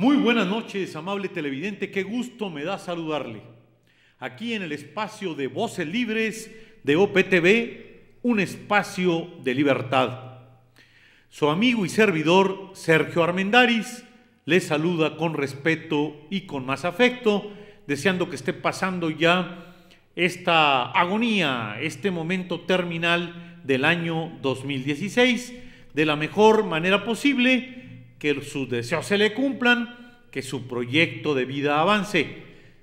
Muy buenas noches, amable televidente, qué gusto me da saludarle. Aquí en el espacio de Voces Libres de OPTV, un espacio de libertad. Su amigo y servidor Sergio Armendáriz le saluda con respeto y con más afecto, deseando que esté pasando ya esta agonía, este momento terminal del año 2016, de la mejor manera posible, que sus deseos se le cumplan, que su proyecto de vida avance,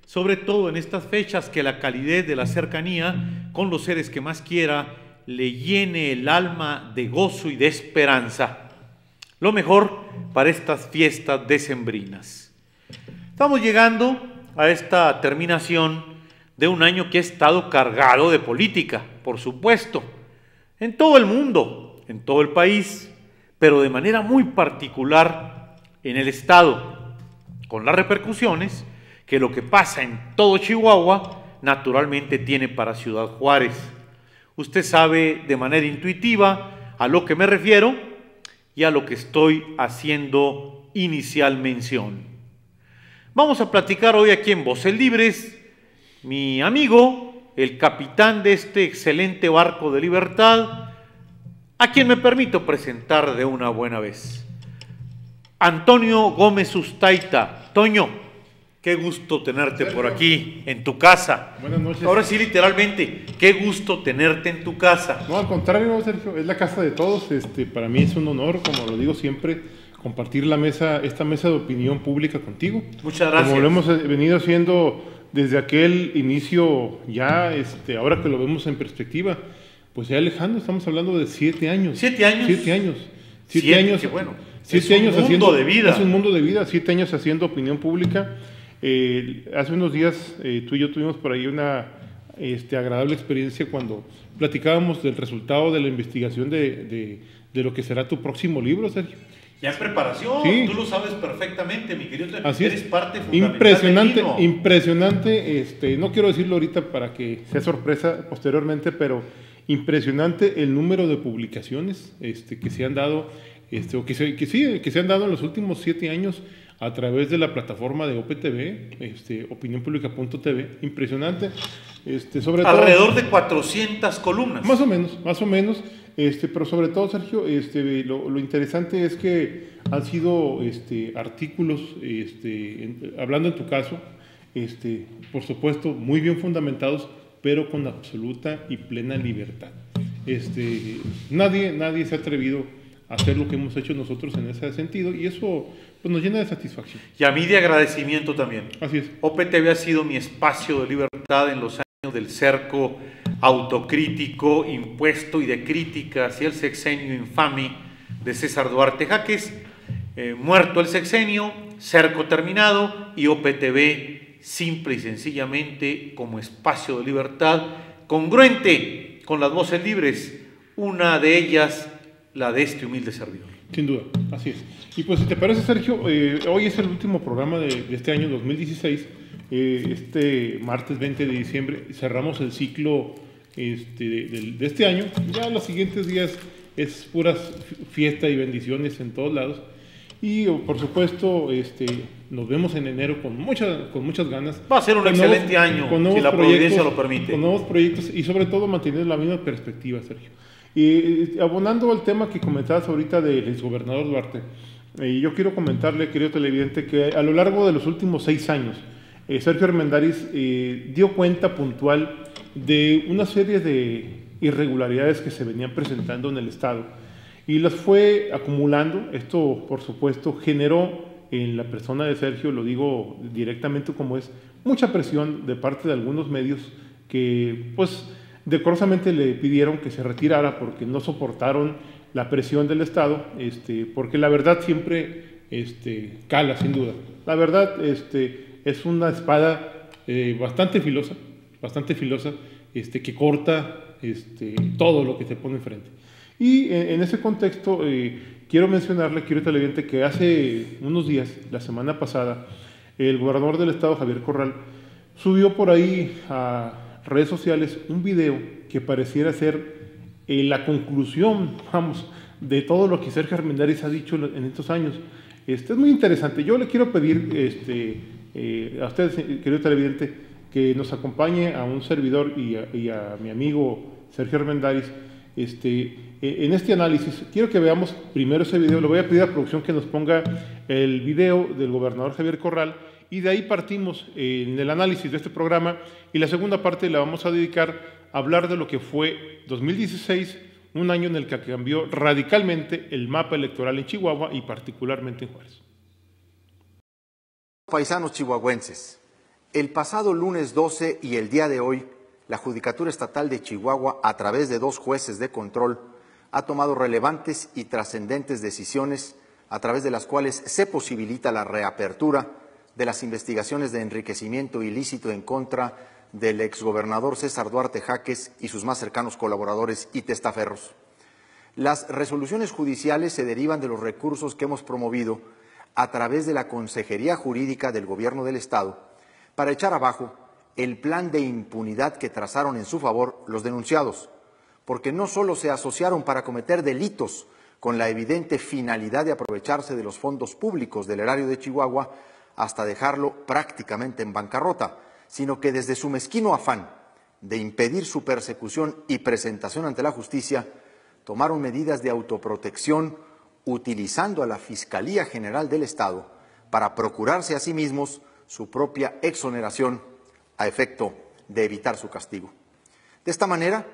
sobre todo en estas fechas, que la calidez de la cercanía con los seres que más quiera le llene el alma de gozo y de esperanza. Lo mejor para estas fiestas decembrinas. Estamos llegando a esta terminación de un año que ha estado cargado de política, por supuesto, en todo el mundo, en todo el país, pero de manera muy particular en el Estado, con las repercusiones que lo que pasa en todo Chihuahua naturalmente tiene para Ciudad Juárez. Usted sabe de manera intuitiva a lo que me refiero y a lo que estoy haciendo inicial mención. Vamos a platicar hoy aquí en Voces Libres, mi amigo, el capitán de este excelente barco de libertad, a quien me permito presentar de una buena vez. Antonio Gómez Ustaita. Toño, qué gusto tenerte por aquí, en tu casa. Buenas noches. Ahora sí, literalmente, qué gusto tenerte en tu casa. No, al contrario, Sergio, es la casa de todos. Para mí es un honor, como lo digo siempre, compartir esta mesa de opinión pública contigo. Muchas gracias. Como lo hemos venido haciendo desde aquel inicio, ya ahora que lo vemos en perspectiva, pues ya lejano, estamos hablando de 7 años. 7 años. 7 años. 7 años. Qué bueno. 7 años haciendo. Es un mundo de vida. Es un mundo de vida, 7 años haciendo opinión pública. Hace unos días tú y yo tuvimos por ahí una agradable experiencia cuando platicábamos del resultado de la investigación de lo que será tu próximo libro, Sergio. Ya en preparación, sí. Tú lo sabes perfectamente, mi querido. Así eres es. parte fundamental. Impresionante, no quiero decirlo ahorita para que sea sorpresa posteriormente, pero impresionante el número de publicaciones que se han dado, que se han dado en los últimos 7 años a través de la plataforma de OPTV, opinionpublica.tv, impresionante. Sobre alrededor de 400 columnas. Más o menos, pero sobre todo, Sergio, lo interesante es que han sido artículos, hablando en tu caso, por supuesto, muy bien fundamentados, pero con absoluta y plena libertad. Nadie se ha atrevido a hacer lo que hemos hecho nosotros en ese sentido, y eso pues, nos llena de satisfacción. Y a mí de agradecimiento también. Así es. OPTV ha sido mi espacio de libertad en los años del cerco autocrítico, impuesto y de crítica hacia el sexenio infame de César Duarte Jaques. Muerto el sexenio, cerco terminado, y OPTV simple y sencillamente como espacio de libertad congruente con las voces libres, una de ellas la de este humilde servidor. Sin duda, así es. Y pues si te parece, Sergio, hoy es el último programa de este año 2016, martes 20 de diciembre cerramos el ciclo de este año. Ya los siguientes días es puras fiesta y bendiciones en todos lados. Y por supuesto, nos vemos en enero con muchas ganas. Va a ser un excelente año, si la providencia lo permite. Con nuevos proyectos y sobre todo mantener la misma perspectiva, Sergio. Y abonando al tema que comentabas ahorita del exgobernador Duarte, yo quiero comentarle, querido televidente, que a lo largo de los últimos 6 años, Sergio Armendáriz dio cuenta puntual de una serie de irregularidades que se venían presentando en el Estado y las fue acumulando. Esto, por supuesto, generó en la persona de Sergio, lo digo directamente como es, mucha presión de parte de algunos medios que, pues, decorosamente le pidieron que se retirara porque no soportaron la presión del Estado, porque la verdad siempre cala, sin duda. La verdad es una espada bastante filosa, que corta todo lo que se pone enfrente. Y en ese contexto quiero mencionarle, quiero televidente, que hace unos días, la semana pasada, el gobernador del Estado, Javier Corral, subió por ahí a redes sociales un video que pareciera ser la conclusión, de todo lo que Sergio Armendáriz ha dicho en estos años. Es muy interesante. Yo le quiero pedir a usted, querido televidente, que nos acompañe a un servidor y a mi amigo Sergio Armendáriz en este análisis. Quiero que veamos primero ese video. Le voy a pedir a producción que nos ponga el video del gobernador Javier Corral y de ahí partimos en el análisis de este programa, y la segunda parte la vamos a dedicar a hablar de lo que fue 2016, un año en el que cambió radicalmente el mapa electoral en Chihuahua y particularmente en Juárez. Paisanos chihuahuenses, el pasado lunes 12 y el día de hoy, la Judicatura Estatal de Chihuahua, a través de 2 jueces de control, ha tomado relevantes y trascendentes decisiones a través de las cuales se posibilita la reapertura de las investigaciones de enriquecimiento ilícito en contra del exgobernador César Duarte Jaques y sus más cercanos colaboradores y testaferros. Las resoluciones judiciales se derivan de los recursos que hemos promovido a través de la Consejería Jurídica del Gobierno del Estado para echar abajo el plan de impunidad que trazaron en su favor los denunciados, porque no solo se asociaron para cometer delitos con la evidente finalidad de aprovecharse de los fondos públicos del erario de Chihuahua hasta dejarlo prácticamente en bancarrota, sino que desde su mezquino afán de impedir su persecución y presentación ante la justicia, tomaron medidas de autoprotección utilizando a la Fiscalía General del Estado para procurarse a sí mismos su propia exoneración a efecto de evitar su castigo. De esta manera,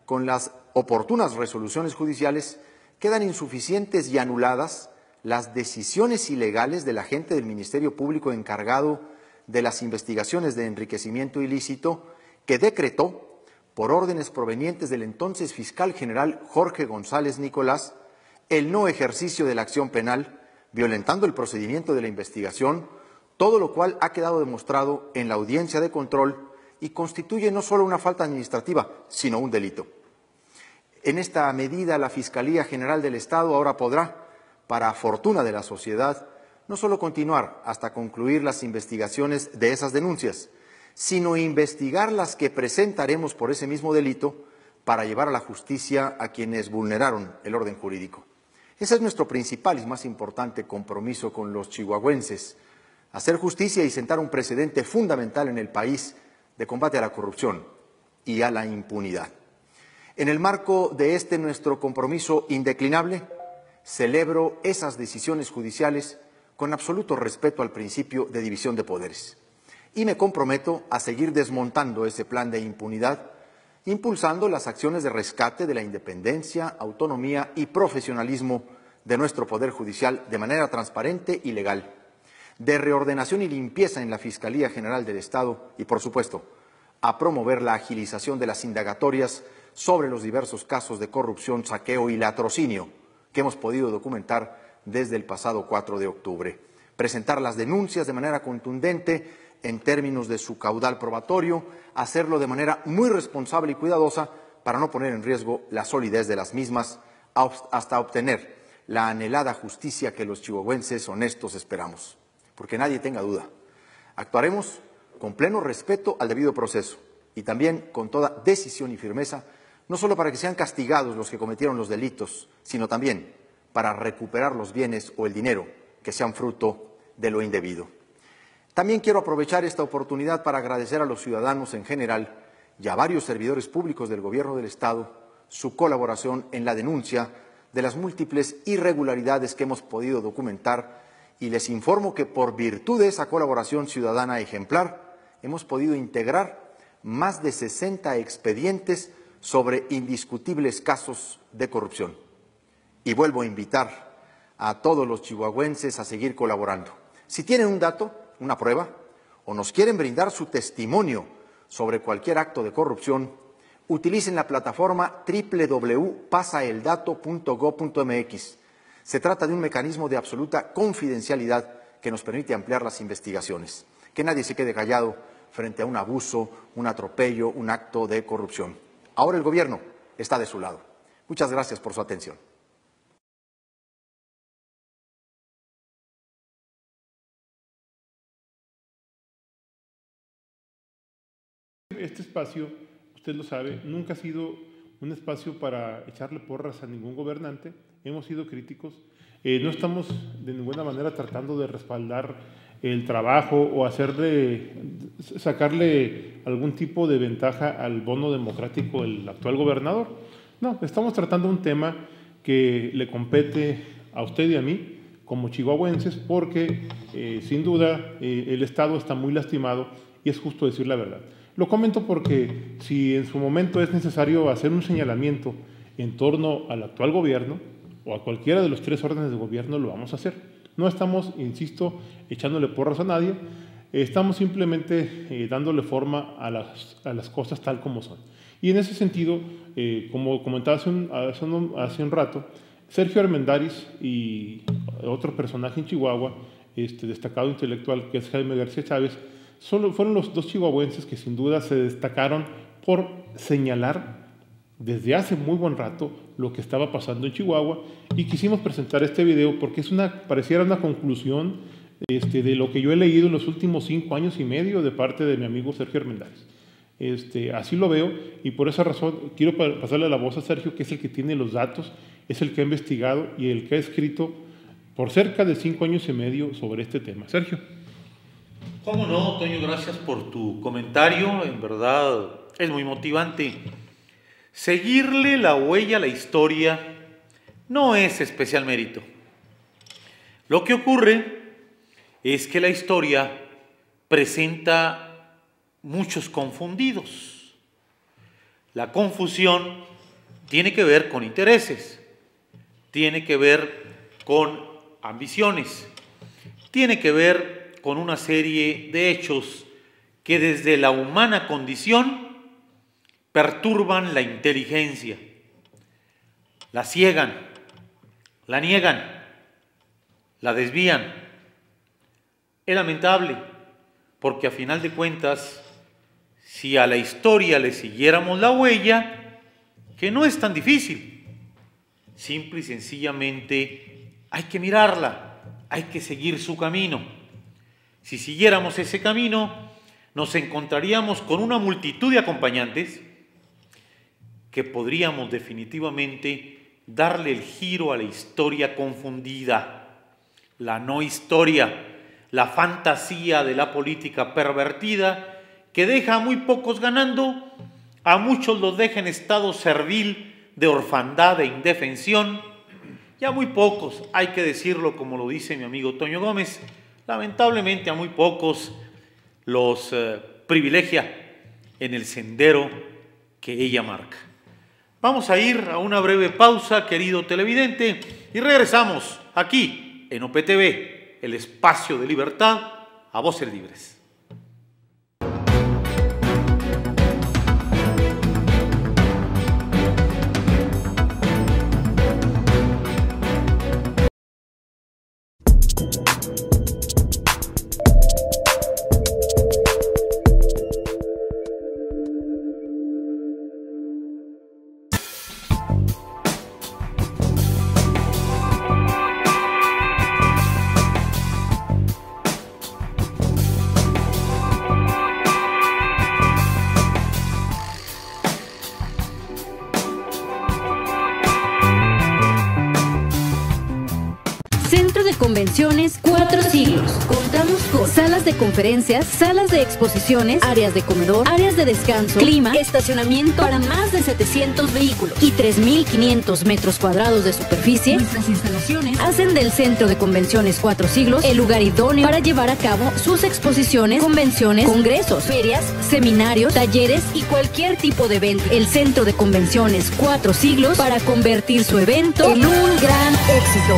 con las oportunas resoluciones judiciales, quedan insuficientes y anuladas las decisiones ilegales del agente del Ministerio Público encargado de las investigaciones de enriquecimiento ilícito, que decretó, por órdenes provenientes del entonces fiscal general Jorge González Nicolás, el no ejercicio de la acción penal, violentando el procedimiento de la investigación, todo lo cual ha quedado demostrado en la audiencia de control y constituye no solo una falta administrativa, sino un delito. En esta medida, la Fiscalía General del Estado ahora podrá, para fortuna de la sociedad, no solo continuar hasta concluir las investigaciones de esas denuncias, sino investigar las que presentaremos por ese mismo delito para llevar a la justicia a quienes vulneraron el orden jurídico. Ese es nuestro principal y más importante compromiso con los chihuahuenses: hacer justicia y sentar un precedente fundamental en el país de combate a la corrupción y a la impunidad. En el marco de este nuestro compromiso indeclinable, celebro esas decisiones judiciales con absoluto respeto al principio de división de poderes y me comprometo a seguir desmontando ese plan de impunidad, impulsando las acciones de rescate de la independencia, autonomía y profesionalismo de nuestro Poder Judicial de manera transparente y legal, de reordenación y limpieza en la Fiscalía General del Estado y, por supuesto, a promover la agilización de las indagatorias sobre los diversos casos de corrupción, saqueo y latrocinio que hemos podido documentar desde el pasado 4 de octubre. Presentar las denuncias de manera contundente en términos de su caudal probatorio, hacerlo de manera muy responsable y cuidadosa para no poner en riesgo la solidez de las mismas hasta obtener la anhelada justicia que los chihuahuenses honestos esperamos. Porque nadie tenga duda, actuaremos con pleno respeto al debido proceso y también con toda decisión y firmeza, no solo para que sean castigados los que cometieron los delitos, sino también para recuperar los bienes o el dinero que sean fruto de lo indebido. También quiero aprovechar esta oportunidad para agradecer a los ciudadanos en general y a varios servidores públicos del Gobierno del Estado su colaboración en la denuncia de las múltiples irregularidades que hemos podido documentar, y les informo que por virtud de esa colaboración ciudadana ejemplar hemos podido integrar más de 60 expedientes sobre indiscutibles casos de corrupción. Y vuelvo a invitar a todos los chihuahuenses a seguir colaborando. Si tienen un dato, una prueba, o nos quieren brindar su testimonio sobre cualquier acto de corrupción, utilicen la plataforma www.pasaeldato.gov.mx. Se trata de un mecanismo de absoluta confidencialidad que nos permite ampliar las investigaciones. Que nadie se quede callado frente a un abuso, un atropello, un acto de corrupción. Ahora el Gobierno está de su lado. Muchas gracias por su atención. Este espacio, usted lo sabe, nunca ha sido un espacio para echarle porras a ningún gobernante. Hemos sido críticos. No estamos de ninguna manera tratando de respaldar el trabajo o sacarle algún tipo de ventaja al bono democrático del actual gobernador. No, estamos tratando un tema que le compete a usted y a mí como chihuahuenses, porque sin duda el Estado está muy lastimado y es justo decir la verdad. Lo comento porque si en su momento es necesario hacer un señalamiento en torno al actual gobierno o a cualquiera de los 3 órdenes de gobierno, lo vamos a hacer. No estamos, insisto, echándole porras a nadie, estamos simplemente dándole forma a las cosas tal como son. Y en ese sentido, como comentaba hace un rato, Sergio Armendáriz y otro personaje en Chihuahua, destacado intelectual, que es Jaime García Chávez, fueron los 2 chihuahuenses que sin duda se destacaron por señalar desde hace muy buen rato lo que estaba pasando en Chihuahua, y quisimos presentar este video porque pareciera una conclusión de lo que yo he leído en los últimos 5 años y medio de parte de mi amigo Sergio Armendáriz. Así lo veo, y por esa razón quiero pasarle la voz a Sergio, que es el que tiene los datos, es el que ha investigado y el que ha escrito por cerca de 5 años y medio sobre este tema. Sergio. ¿Cómo no, Toño? Gracias por tu comentario, en verdad es muy motivante. Seguirle la huella a la historia no es especial mérito. Lo que ocurre es que la historia presenta muchos confundidos. La confusión tiene que ver con intereses, tiene que ver con ambiciones, tiene que ver con una serie de hechos que desde la humana condición perturban la inteligencia, la ciegan, la niegan, la desvían. Es lamentable, porque a final de cuentas, si a la historia le siguiéramos la huella, que no es tan difícil, simple y sencillamente hay que mirarla, hay que seguir su camino. Si siguiéramos ese camino, nos encontraríamos con una multitud de acompañantes que podríamos definitivamente darle el giro a la historia confundida, la no historia, la fantasía de la política pervertida que deja a muy pocos ganando, a muchos los deja en estado servil de orfandad e indefensión, y a muy pocos, hay que decirlo como lo dice mi amigo Toño Gómez, lamentablemente a muy pocos los privilegia en el sendero que ella marca. Vamos a ir a una breve pausa, querido televidente, y regresamos aquí en OPTV, el espacio de libertad a voces libres. Convenciones 4 siglos. Contamos con salas de conferencias, salas de exposiciones, áreas de comedor, áreas de descanso, clima, estacionamiento para más de 700 vehículos y 3.500 metros cuadrados de superficie. Nuestras instalaciones hacen del Centro de Convenciones 4 siglos el lugar idóneo para llevar a cabo sus exposiciones, convenciones, congresos, ferias, seminarios, talleres y cualquier tipo de evento. El Centro de Convenciones 4 siglos para convertir su evento en un gran éxito.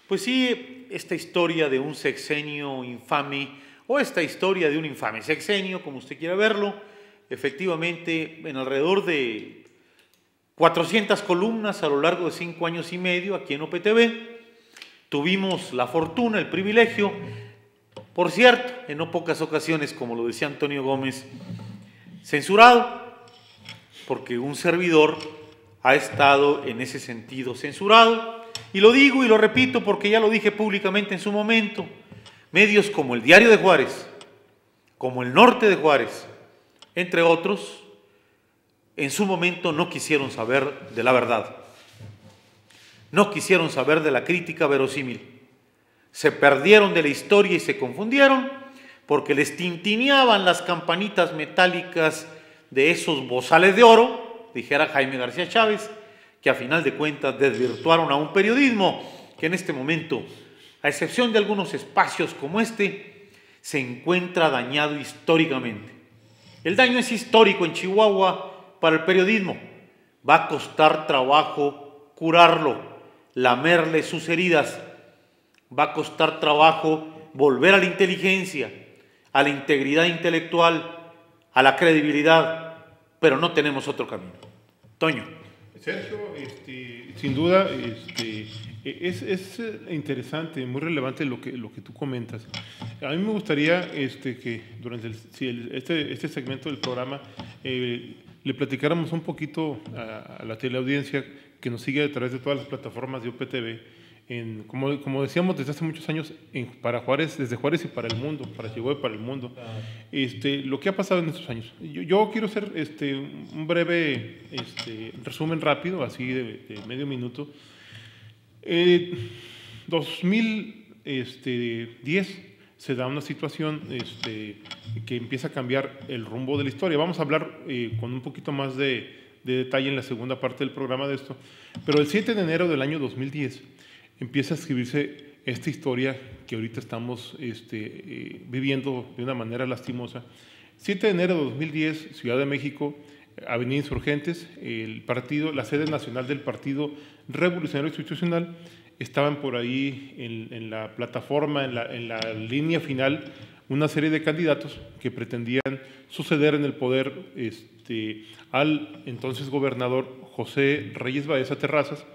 Pues sí, esta historia de un sexenio infame, o esta historia de un infame sexenio, como usted quiera verlo, efectivamente en alrededor de 400 columnas a lo largo de 5 años y medio aquí en OPTV, tuvimos la fortuna, el privilegio, por cierto, en no pocas ocasiones, como lo decía Antonio Gómez, censurado, porque un servidor ha estado en ese sentido censurado, y lo digo y lo repito porque ya lo dije públicamente en su momento, medios como el Diario de Juárez, como el Norte de Juárez, entre otros, en su momento no quisieron saber de la verdad, no quisieron saber de la crítica verosímil, se perdieron de la historia y se confundieron porque les tintineaban las campanitas metálicas de esos bozales de oro, dijera Jaime García Chávez, que a final de cuentas desvirtuaron a un periodismo que en este momento, a excepción de algunos espacios como este, se encuentra dañado históricamente. El daño es histórico en Chihuahua para el periodismo. Va a costar trabajo curarlo, lamerle sus heridas. Va a costar trabajo volver a la inteligencia, a la integridad intelectual, a la credibilidad, pero no tenemos otro camino. Toño. Sergio, sin duda, es interesante, muy relevante lo que tú comentas. A mí me gustaría que durante este segmento del programa le platicáramos un poquito a la teleaudiencia que nos sigue a través de todas las plataformas de OPTV, como decíamos desde hace muchos años, para Juárez, desde Juárez y para el mundo, para Chihuahua y para el mundo, lo que ha pasado en estos años. Yo quiero hacer un breve resumen rápido, así de medio minuto. 2010 se da una situación que empieza a cambiar el rumbo de la historia. Vamos a hablar con un poquito más de detalle en la segunda parte del programa de esto, pero el 7 de enero del año 2010 empieza a escribirse esta historia que ahorita estamos viviendo de una manera lastimosa. 7 de enero de 2010, Ciudad de México, Avenida Insurgentes, la sede nacional del Partido Revolucionario Institucional, estaban por ahí en la plataforma, en la línea final, una serie de candidatos que pretendían suceder en el poder al entonces gobernador José Reyes Baeza Terrazas.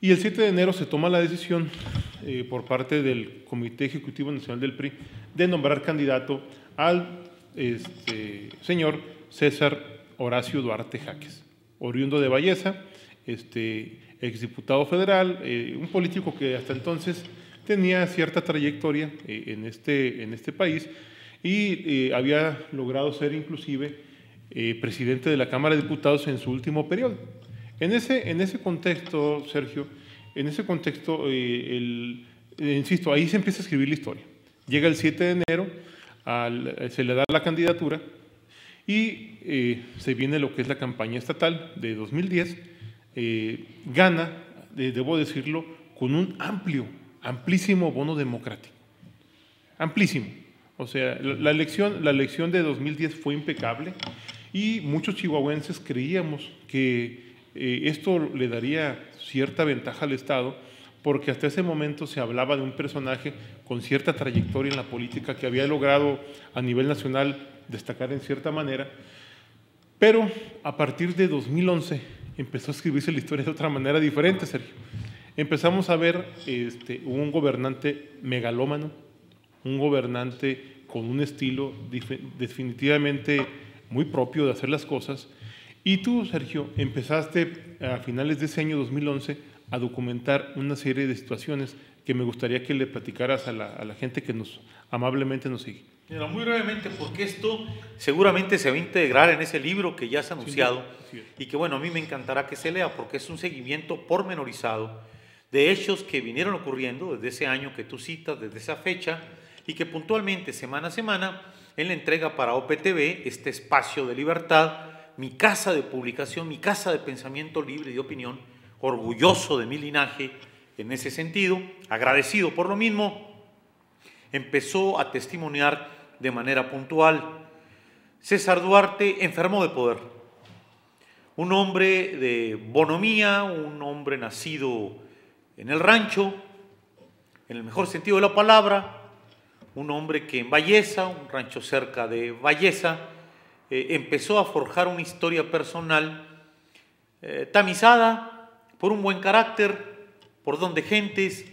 Y el 7 de enero se toma la decisión por parte del Comité Ejecutivo Nacional del PRI de nombrar candidato al señor César Horacio Duarte Jáquez, oriundo de Baeza, exdiputado federal, un político que hasta entonces tenía cierta trayectoria en este país y había logrado ser inclusive presidente de la Cámara de Diputados en su último periodo. En ese contexto, Sergio, insisto, ahí se empieza a escribir la historia. Llega el 7 de enero, se le da la candidatura y se viene lo que es la campaña estatal de 2010. Gana, debo decirlo, con un amplísimo bono democrático. Amplísimo. O sea, la elección de 2010 fue impecable y muchos chihuahuenses creíamos que esto le daría cierta ventaja al Estado, porque hasta ese momento se hablaba de un personaje con cierta trayectoria en la política que había logrado a nivel nacional destacar en cierta manera, pero a partir de 2011 empezó a escribirse la historia de otra manera diferente, Sergio. Empezamos a ver un gobernante megalómano, un gobernante con un estilo definitivamente muy propio de hacer las cosas. Y tú, Sergio, empezaste a finales de ese año 2011 a documentar una serie de situaciones que me gustaría que le platicaras a la gente que amablemente nos sigue. Mira, muy brevemente, porque esto seguramente se va a integrar en ese libro que ya has anunciado, sí, y que bueno, a mí me encantará que se lea porque es un seguimiento pormenorizado de hechos que vinieron ocurriendo desde ese año que tú citas, desde esa fecha, y que puntualmente, semana a semana, él le entrega para OPTV este espacio de libertad, mi casa de publicación, mi casa de pensamiento libre y de opinión, orgulloso de mi linaje en ese sentido, agradecido por lo mismo, empezó a testimoniar de manera puntual. César Duarte enfermó de poder, un hombre de bonomía, un hombre nacido en el rancho, en el mejor sentido de la palabra, un hombre que en Valleza, un rancho cerca de Valleza, empezó a forjar una historia personal tamizada por un buen carácter, por don de gentes,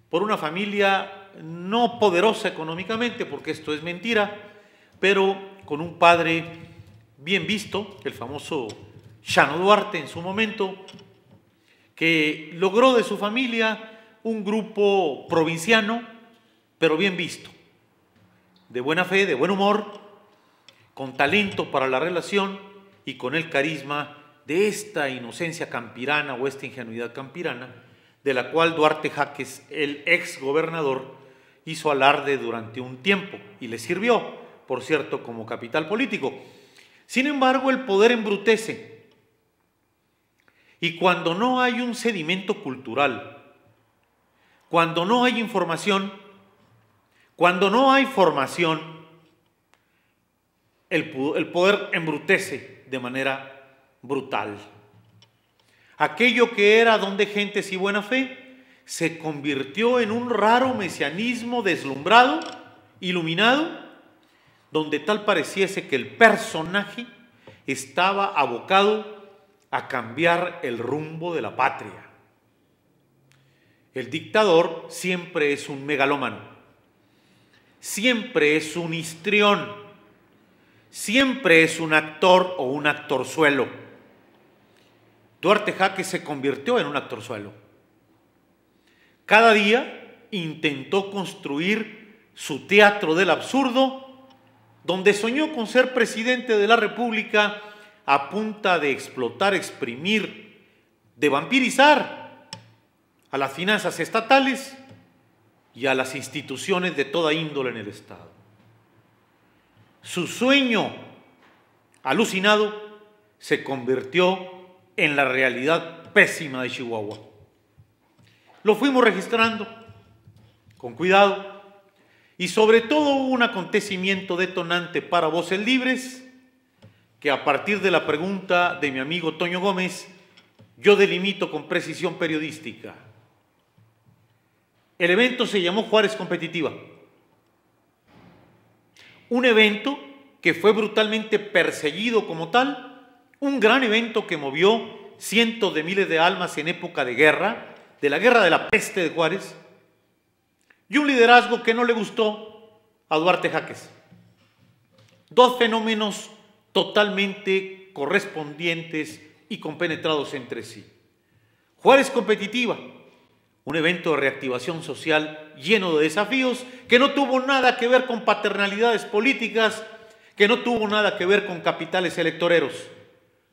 por una familia no poderosa económicamente, porque esto es mentira, pero con un padre bien visto, el famoso Chano Duarte en su momento, que logró de su familia un grupo provinciano, pero bien visto, de buena fe, de buen humor, con talento para la relación y con el carisma de esta inocencia campirana o esta ingenuidad campirana, de la cual Duarte Jaques, el ex gobernador, hizo alarde durante un tiempo y le sirvió, por cierto, como capital político. Sin embargo, el poder embrutece, y cuando no hay un sedimento cultural, cuando no hay información, cuando no hay formación, el poder embrutece de manera brutal. Aquello que era don de gentes y buena fe se convirtió en un raro mesianismo deslumbrado, iluminado, donde tal pareciese que el personaje estaba abocado a cambiar el rumbo de la patria. El dictador siempre es un megalómano, siempre es un histrión, siempre es un actor o un actorzuelo. Duarte Jaques se convirtió en un actorzuelo. Cada día intentó construir su teatro del absurdo, donde soñó con ser presidente de la República a punta de explotar, exprimir, de vampirizar a las finanzas estatales y a las instituciones de toda índole en el Estado. Su sueño alucinado se convirtió en la realidad pésima de Chihuahua. Lo fuimos registrando con cuidado y sobre todo hubo un acontecimiento detonante para Voces Libres que a partir de la pregunta de mi amigo Toño Gómez yo delimito con precisión periodística. El evento se llamó Juárez Competitiva. Un evento que fue brutalmente perseguido como tal, un gran evento que movió cientos de miles de almas en época de guerra, de la guerra de la peste de Juárez, y un liderazgo que no le gustó a Duarte Jaques. Dos fenómenos totalmente correspondientes y compenetrados entre sí. Juárez Competitiva, un evento de reactivación social lleno de desafíos que no tuvo nada que ver con paternalidades políticas, que no tuvo nada que ver con capitales electoreros,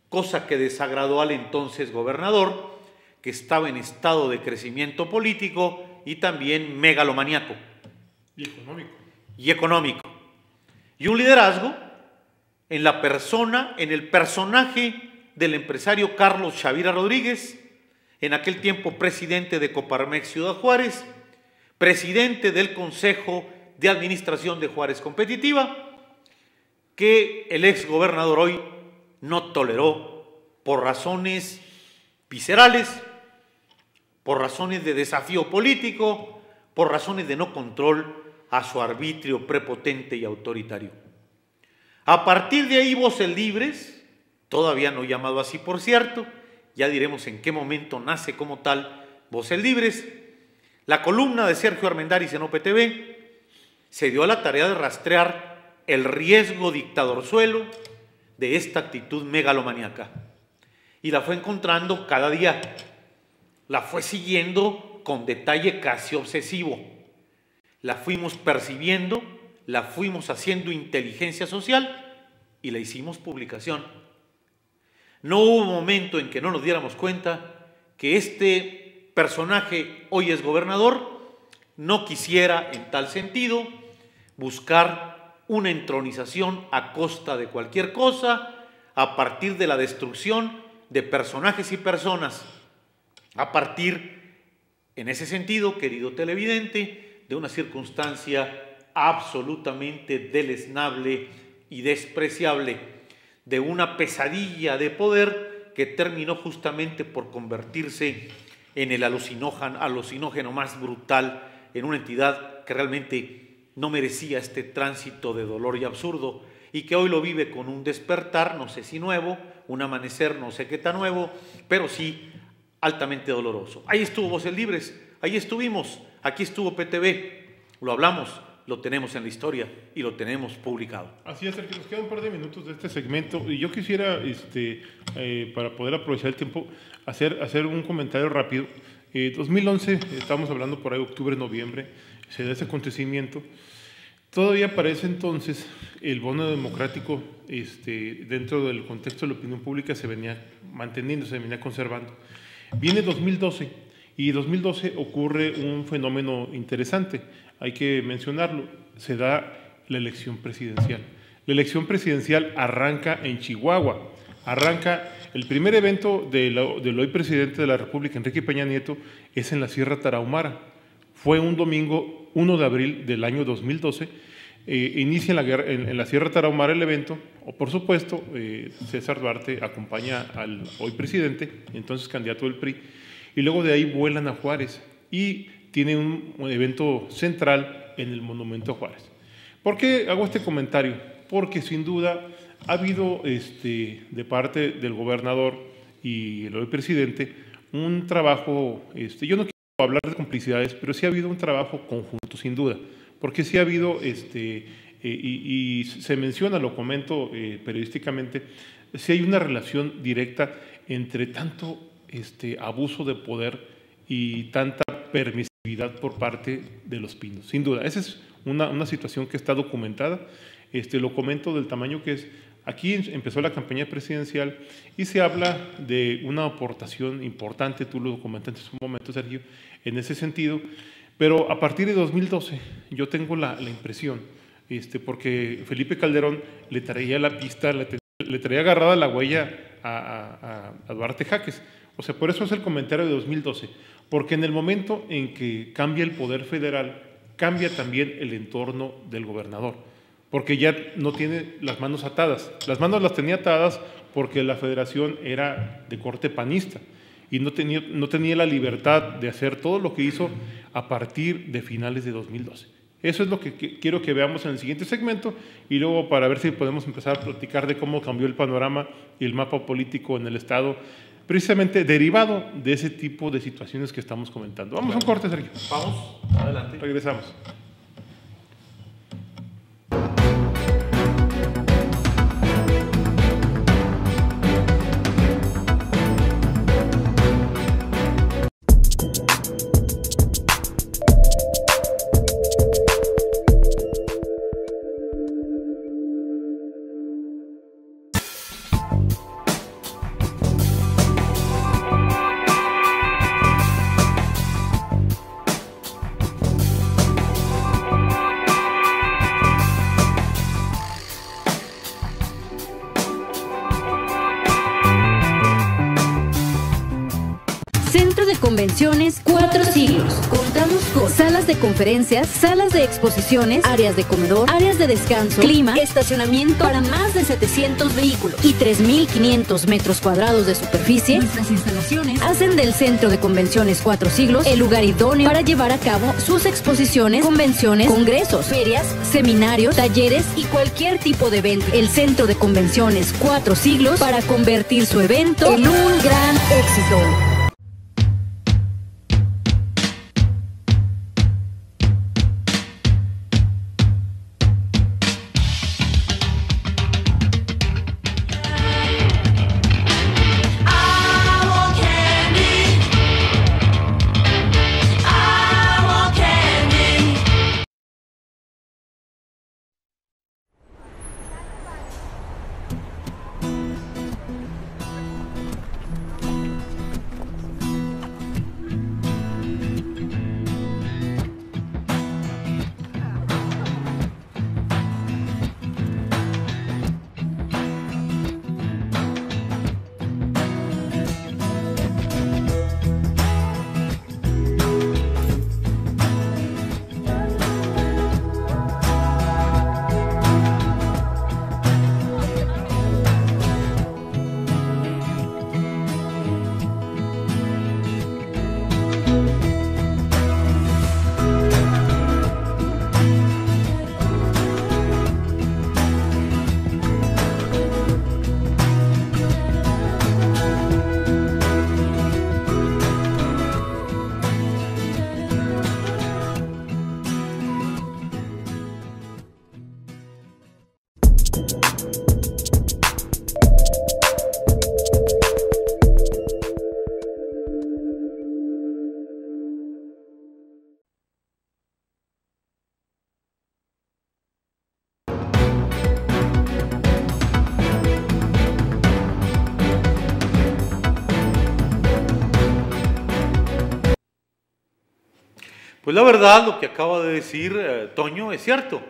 cosa que desagradó al entonces gobernador, que estaba en estado de crecimiento político y también megalomaníaco. Y económico. Y un liderazgo en la persona, en el personaje del empresario Carlos Chavira Rodríguez, en aquel tiempo presidente de Coparmex Ciudad Juárez, presidente del Consejo de Administración de Juárez Competitiva, que el ex gobernador hoy no toleró por razones viscerales, por razones de desafío político, por razones de no control a su arbitrio prepotente y autoritario. A partir de ahí, Voces Libres, todavía no llamado así por cierto, ya diremos en qué momento nace como tal Voces Libres, la columna de Sergio Armendáriz en OPTV se dio a la tarea de rastrear el riesgo dictadorzuelo de esta actitud megalomaníaca y la fue encontrando cada día, la fue siguiendo con detalle casi obsesivo, la fuimos percibiendo, la fuimos haciendo inteligencia social y la hicimos publicación. No hubo momento en que no nos diéramos cuenta que este personaje hoy es gobernador, no quisiera en tal sentido buscar una entronización a costa de cualquier cosa, a partir de la destrucción de personajes y personas, a partir, en ese sentido, querido televidente, de una circunstancia absolutamente deleznable y despreciable, de una pesadilla de poder que terminó justamente por convertirse en el alucinógeno más brutal en una entidad que realmente no merecía este tránsito de dolor y absurdo, y que hoy lo vive con un despertar, no sé si nuevo, un amanecer, no sé qué tan nuevo, pero sí altamente doloroso. Ahí estuvo Voces Libres, ahí estuvimos, aquí estuvo PTV, lo hablamos, lo tenemos en la historia y lo tenemos publicado. Así es, Sergio, nos quedan un par de minutos de este segmento y yo quisiera, para poder aprovechar el tiempo, hacer un comentario rápido. 2011, estamos hablando por ahí octubre, noviembre, se da ese acontecimiento. Todavía para ese entonces el bono democrático dentro del contexto de la opinión pública se venía manteniendo, se venía conservando. Viene 2012 y 2012 ocurre un fenómeno interesante, hay que mencionarlo, se da la elección presidencial. La elección presidencial arranca en Chihuahua, arranca el primer evento del hoy presidente de la República, Enrique Peña Nieto, es en la Sierra Tarahumara. Fue un domingo 1 de abril del año 2012, inicia en la Sierra Tarahumara el evento, o por supuesto César Duarte acompaña al hoy presidente, entonces candidato del PRI, y luego de ahí vuelan a Juárez y tiene un evento central en el Monumento a Juárez. ¿Por qué hago este comentario? Porque sin duda ha habido de parte del gobernador y el hoy presidente un trabajo, yo no quiero hablar de complicidades, pero sí ha habido un trabajo conjunto, sin duda, porque sí ha habido, y se menciona, lo comento periodísticamente, sí hay una relación directa entre tanto abuso de poder y tanta permisividad por parte de los pinos, sin duda. Esa es una situación que está documentada, lo comento del tamaño que es. Aquí empezó la campaña presidencial y se habla de una aportación importante, tú lo comentaste en un momento, Sergio, en ese sentido, pero a partir de 2012 yo tengo la impresión, porque Felipe Calderón le traía la pista, le traía agarrada la huella a Duarte Jaques. O sea, por eso es el comentario de 2012, porque en el momento en que cambia el poder federal, cambia también el entorno del gobernador, porque ya no tiene las manos atadas. Las manos las tenía atadas porque la federación era de corte panista y no tenía la libertad de hacer todo lo que hizo a partir de finales de 2012. Eso es lo que quiero que veamos en el siguiente segmento y luego para ver si podemos empezar a platicar de cómo cambió el panorama y el mapa político en el Estado, precisamente derivado de ese tipo de situaciones que estamos comentando. Vamos a un corte, Sergio. Vamos, adelante. Regresamos. Convenciones 4 siglos. Contamos con salas de conferencias, salas de exposiciones, áreas de comedor, áreas de descanso, clima, estacionamiento para más de 700 vehículos y 3.500 metros cuadrados de superficie. Nuestras instalaciones hacen del Centro de Convenciones 4 siglos el lugar idóneo para llevar a cabo sus exposiciones, convenciones, congresos, ferias, seminarios, talleres y cualquier tipo de evento. El Centro de Convenciones 4 siglos para convertir su evento en un gran éxito. Pues la verdad, lo que acaba de decir Toño es cierto.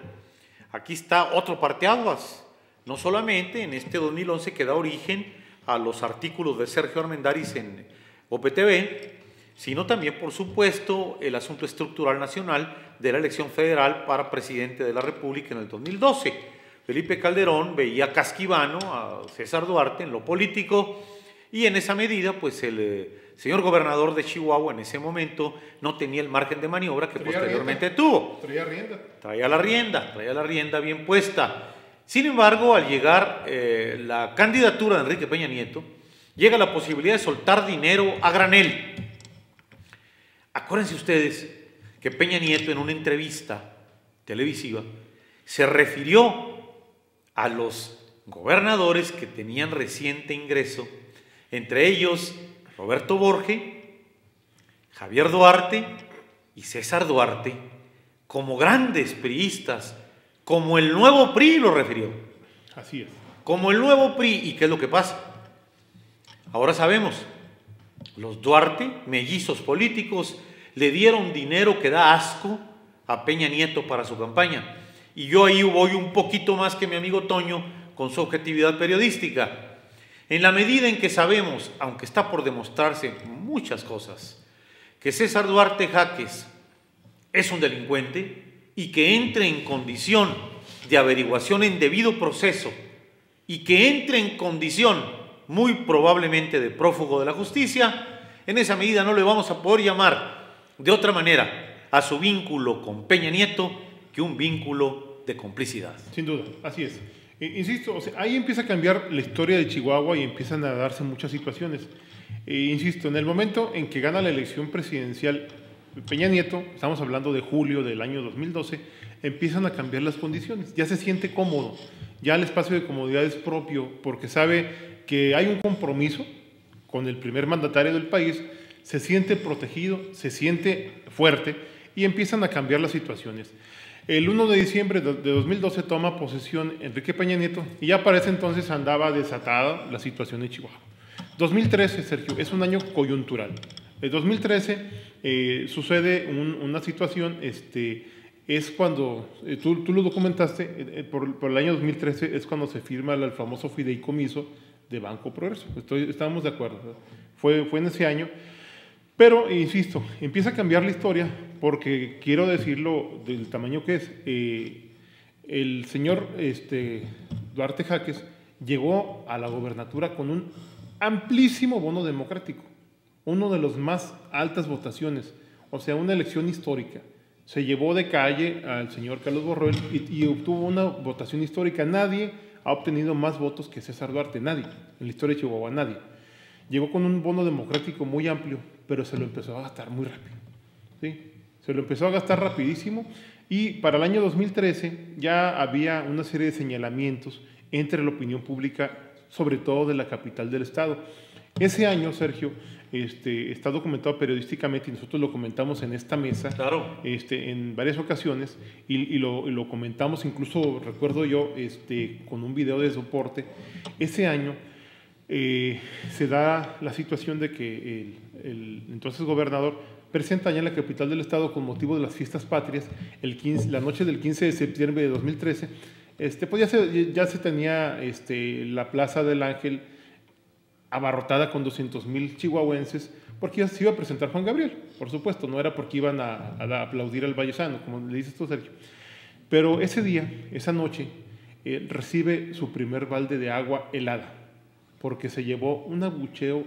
Aquí está otro parteaguas. No solamente en este 2011 que da origen a los artículos de Sergio Armendáriz en OPTV, sino también, por supuesto, el asunto estructural nacional de la elección federal para presidente de la República en el 2012. Felipe Calderón veía casquivano a César Duarte en lo político y en esa medida, pues el señor gobernador de Chihuahua en ese momento no tenía el margen de maniobra que posteriormente tuvo. Traía la rienda bien puesta. Sin embargo, al llegar la candidatura de Enrique Peña Nieto, llega la posibilidad de soltar dinero a granel. Acuérdense ustedes que Peña Nieto en una entrevista televisiva se refirió a los gobernadores que tenían reciente ingreso, entre ellos Roberto Borge, Javier Duarte y César Duarte, como grandes priistas, como el nuevo PRI lo refirió. Así es. Como el nuevo PRI. ¿Y qué es lo que pasa? Ahora sabemos, los Duarte, mellizos políticos, le dieron dinero que da asco a Peña Nieto para su campaña. Y yo ahí voy un poquito más que mi amigo Toño con su objetividad periodística. En la medida en que sabemos, aunque está por demostrarse muchas cosas, que César Duarte Jaques es un delincuente y que entre en condición de averiguación en debido proceso y que entre en condición muy probablemente de prófugo de la justicia, en esa medida no le vamos a poder llamar de otra manera a su vínculo con Peña Nieto que un vínculo de complicidad. Sin duda, así es. Insisto, o sea, ahí empieza a cambiar la historia de Chihuahua y empiezan a darse muchas situaciones. Insisto, en el momento en que gana la elección presidencial Peña Nieto, estamos hablando de julio del año 2012, empiezan a cambiar las condiciones. Ya se siente cómodo, ya el espacio de comodidad es propio, porque sabe que hay un compromiso con el primer mandatario del país, se siente protegido, se siente fuerte y empiezan a cambiar las situaciones. El 1 de diciembre de 2012 toma posesión Enrique Peña Nieto y ya para ese entonces andaba desatada la situación en Chihuahua. 2013, Sergio, es un año coyuntural. En 2013 sucede una situación, es cuando, tú lo documentaste, por el año 2013 es cuando se firma el famoso fideicomiso de Banco Progreso. Estábamos de acuerdo, ¿verdad? Fue en ese año. Pero, insisto, empieza a cambiar la historia porque quiero decirlo del tamaño que es. El señor Duarte Jaques llegó a la gobernatura con un amplísimo bono democrático, uno de los más altas votaciones, o sea, una elección histórica. Se llevó de calle al señor Carlos Borrell y obtuvo una votación histórica. Nadie ha obtenido más votos que César Duarte, nadie, en la historia de Chihuahua, nadie. Llegó con un bono democrático muy amplio, pero se lo empezó a gastar muy rápido. ¿Sí? Se lo empezó a gastar rapidísimo y para el año 2013 ya había una serie de señalamientos entre la opinión pública, sobre todo de la capital del estado. Ese año, Sergio, está documentado periodísticamente y nosotros lo comentamos en esta mesa, claro, en varias ocasiones y lo comentamos, incluso recuerdo yo con un video de soporte. Ese año se da la situación de que el entonces gobernador presenta ya en la capital del estado con motivo de las fiestas patrias, la noche del 15 de septiembre de 2013, pues ya se tenía la Plaza del Ángel abarrotada con 200,000 chihuahuenses, porque ya se iba a presentar Juan Gabriel, por supuesto, no era porque iban a aplaudir al Vallesano, como le dices tú, Sergio. Pero ese día, esa noche, recibe su primer balde de agua helada, porque se llevó un abucheo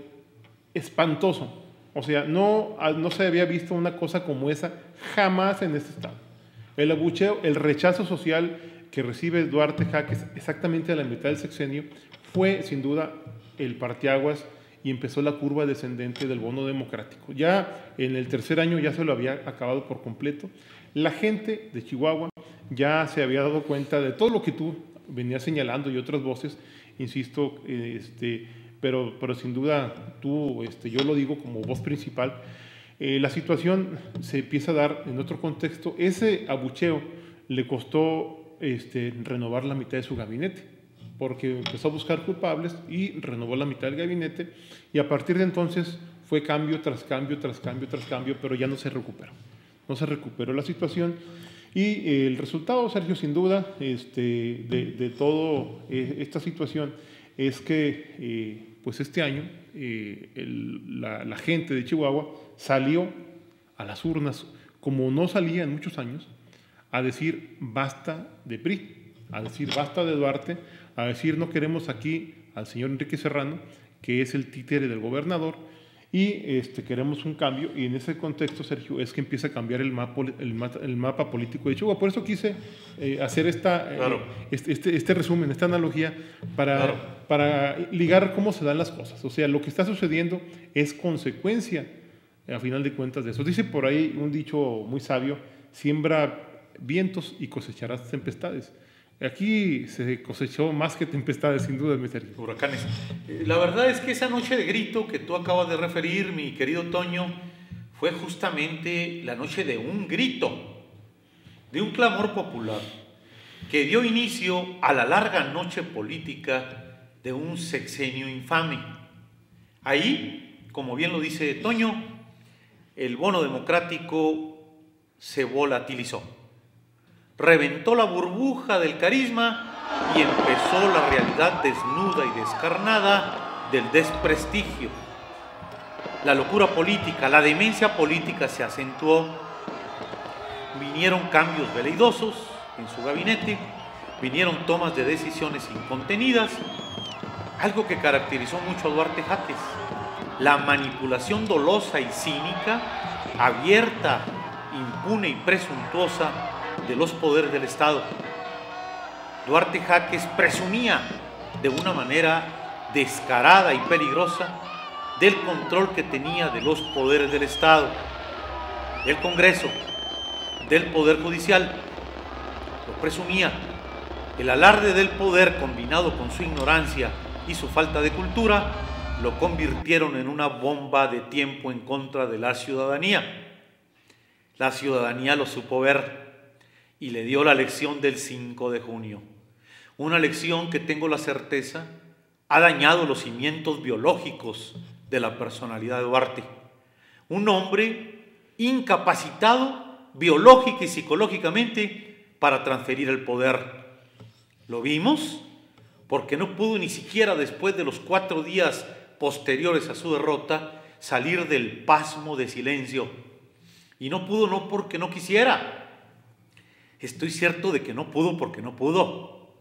espantoso. O sea, no se había visto una cosa como esa jamás en este estado. El abucheo, el rechazo social que recibe Duarte Jaques exactamente a la mitad del sexenio fue sin duda el parteaguas y empezó la curva descendente del bono democrático. Ya en el tercer año ya se lo había acabado por completo. La gente de Chihuahua ya se había dado cuenta de todo lo que tú venías señalando y otras voces, insisto, pero sin duda tú, yo lo digo como voz principal. La situación se empieza a dar en otro contexto. Ese abucheo le costó renovar la mitad de su gabinete, porque empezó a buscar culpables y renovó la mitad del gabinete, y a partir de entonces fue cambio tras cambio tras cambio tras cambio, pero ya no se recuperó. no se recuperó la situación. Y el resultado, Sergio, sin duda, de toda esta situación es que pues este año la gente de Chihuahua salió a las urnas, como no salía en muchos años, a decir basta de PRI, a decir basta de Duarte, a decir no queremos aquí al señor Enrique Serrano, que es el títere del gobernador, y queremos un cambio. Y en ese contexto, Sergio, es que empieza a cambiar el mapa político de Chihuahua. Por eso quise hacer este resumen, esta analogía, para ligar cómo se dan las cosas. O sea, lo que está sucediendo es consecuencia, a final de cuentas, de eso. Dice por ahí un dicho muy sabio: siembra vientos y cosecharás tempestades. Aquí se cosechó más que tempestades, sin duda, mi Sergio. Huracanes. La verdad es que esa noche de grito que tú acabas de referir, mi querido Toño, fue justamente la noche de un grito, de un clamor popular, que dio inicio a la larga noche política de un sexenio infame. Ahí, como bien lo dice Toño, el bono democrático se volatilizó. Reventó la burbuja del carisma y empezó la realidad desnuda y descarnada del desprestigio. La locura política, la demencia política se acentuó. Vinieron cambios veleidosos en su gabinete, vinieron tomas de decisiones incontenidas, algo que caracterizó mucho a Duarte Jaques: la manipulación dolosa y cínica, abierta, impune y presuntuosa de los poderes del Estado. Duarte Jaques presumía de una manera descarada y peligrosa del control que tenía de los poderes del Estado, del Congreso, del Poder Judicial. Lo presumía. El alarde del poder, combinado con su ignorancia y su falta de cultura, lo convirtieron en una bomba de tiempo en contra de la ciudadanía. La ciudadanía lo supo ver y le dio la lección del 5 de junio. Una lección que, tengo la certeza, ha dañado los cimientos biológicos de la personalidad de Duarte. Un hombre incapacitado biológica y psicológicamente para transferir el poder. Lo vimos porque no pudo ni siquiera, después de los 4 días posteriores a su derrota, salir del pasmo de silencio. Y no pudo no porque no quisiera. Estoy cierto de que no pudo porque no pudo.